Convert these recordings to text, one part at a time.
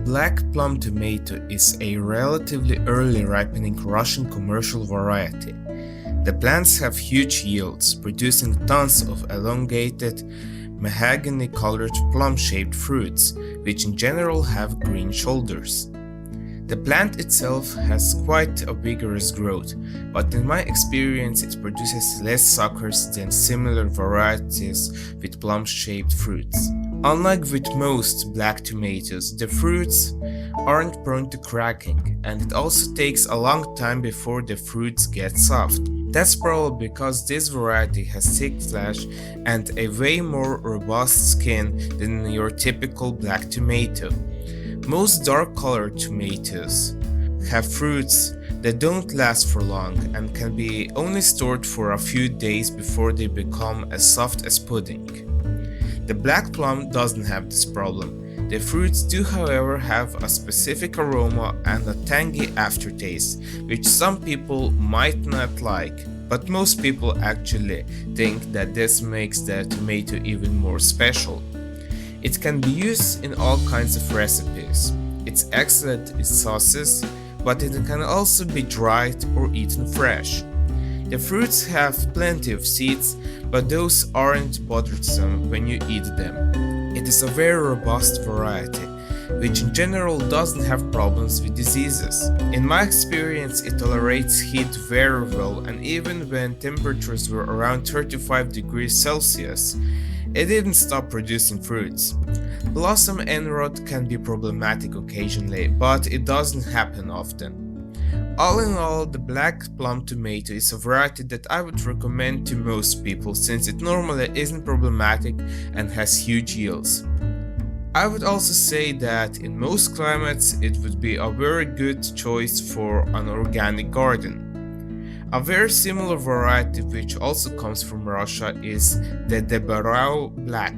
black plum tomato is a relatively early ripening Russian commercial variety. The plants have huge yields, producing tons of elongated, mahogany-colored plum-shaped fruits, which in general have green shoulders. The plant itself has quite a vigorous growth, but in my experience it produces less suckers than similar varieties with plum-shaped fruits. Unlike with most black tomatoes, the fruits aren't prone to cracking, and it also takes a long time before the fruits get soft. That's probably because this variety has thick flesh and a way more robust skin than your typical black tomato. Most dark-colored tomatoes have fruits that don't last for long and can be only stored for a few days before they become as soft as pudding. The black plum doesn't have this problem. The fruits do, however, have a specific aroma and a tangy aftertaste, which some people might not like, but most people actually think that this makes the tomato even more special. It can be used in all kinds of recipes. It's excellent in sauces, but it can also be dried or eaten fresh. The fruits have plenty of seeds, but those aren't bothersome when you eat them. It is a very robust variety, which in general doesn't have problems with diseases. In my experience, it tolerates heat very well, and even when temperatures were around 35 degrees Celsius, it didn't stop producing fruits. Blossom end rot can be problematic occasionally, but it doesn't happen often. All in all, the black plum tomato is a variety that I would recommend to most people since it normally isn't problematic and has huge yields. I would also say that in most climates it would be a very good choice for an organic garden. A very similar variety which also comes from Russia is the Debarau Black,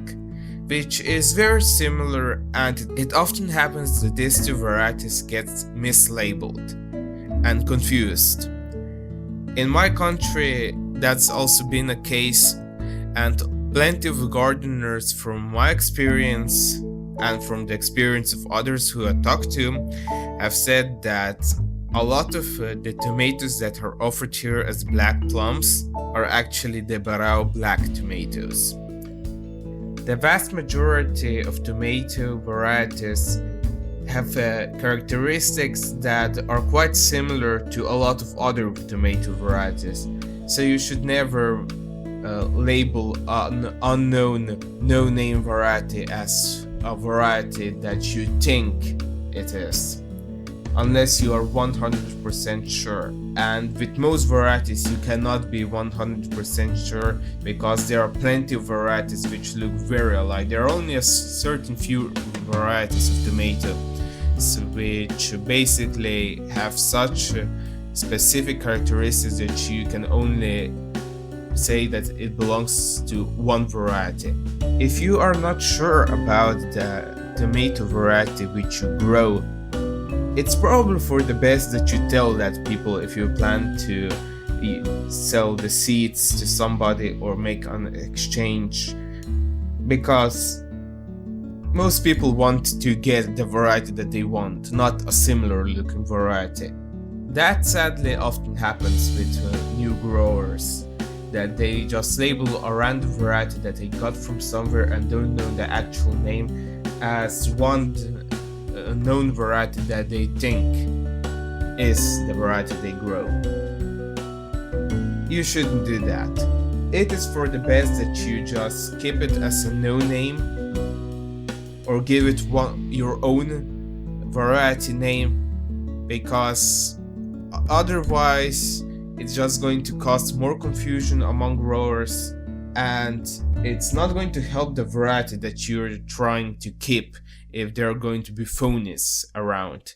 which is very similar, and it often happens that these two varieties get mislabeled and confused. In my country that's also been a case, and plenty of gardeners from my experience and from the experience of others who I talked to have said that a lot of the tomatoes that are offered here as black plums are actually the Barao black tomatoes. The vast majority of tomato varieties have characteristics that are quite similar to a lot of other tomato varieties, so you should never label an unknown no-name variety as a variety that you think it is, unless you are 100% sure. And with most varieties you cannot be 100% sure because there are plenty of varieties which look very alike. There are only a certain few varieties of tomato which basically have such specific characteristics that you can only say that it belongs to one variety. If you are not sure about the tomato variety which you grow, it's probably for the best that you tell that people if you plan to sell the seeds to somebody or make an exchange, because most people want to get the variety that they want, not a similar looking variety. That sadly often happens with new growers, that they just label a random variety that they got from somewhere and don't know the actual name as one known variety that they think is the variety they grow. You shouldn't do that. It is for the best that you just keep it as a no name or give it your own variety name, because otherwise it's just going to cause more confusion among growers and it's not going to help the variety that you're trying to keep if there are going to be phonies around.